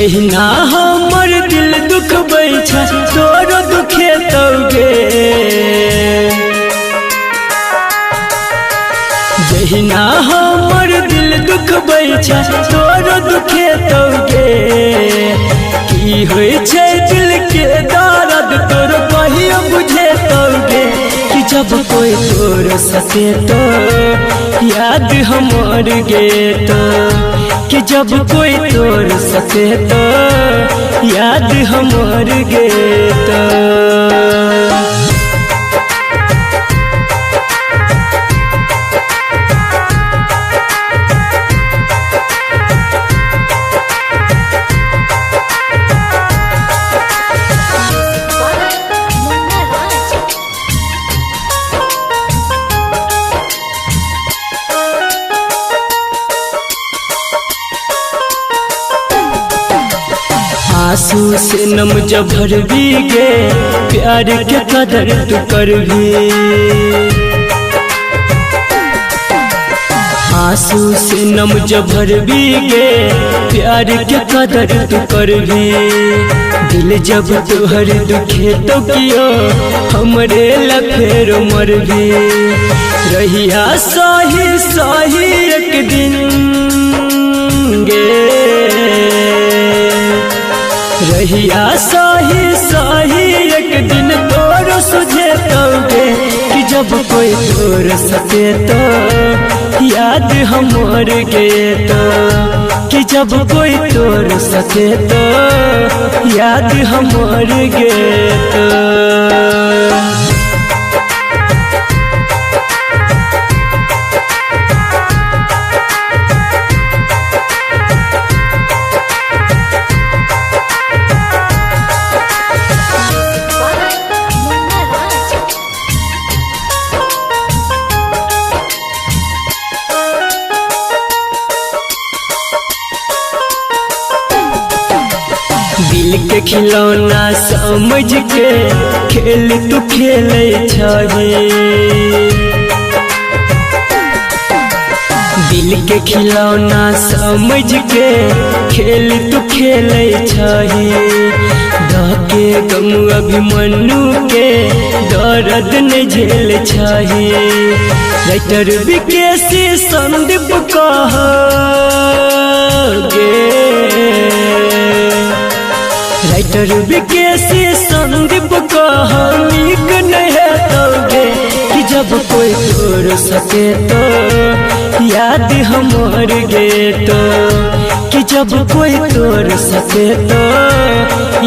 जहिना हमर दिल दुख बैठा तोरो दुखे तौगे, जहिना हमर दिल दुख बैठा तोरो दुखे तौगे। की होय छै दिल के दर्द तोरो कहियो बुझे तौगे, कि जब कोई तोर सके तो याद हमर गे तो, कि जब कोई तोर सके तो याद हमर गे तो। आंसू से नम जब भर भी गे प्यार के कदर तू कर भी, आंसू से नम जब भर भी गे प्यार के कदर तू कर भी। दिल जब तुहर दुखे तो कियो हमरे लफेर मर भी। रहिया सही सही एक दिन गे, रहिया सही सही एक दिन तोरो सुझे तौगे, कि जब कोई तोर सके तो याद हमर गे तो, कि जब कोई तोर सके तो याद हमर गे तो। दिल के खिलौना समझ के खेल तू खेले छही, दिल के खिलौना समझ के खेल तू खेले छही। धके गम अभिमन्यु के दर्द न झेल छही। राइटर विकेसी संदीप कहे, राइटर विकेसी संदीप नीक नहीं तौगे, कि जब कोई तोर सके तो याद हमर गे तो, कि जब कोई तोर सके तो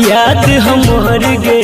याद हमर गे।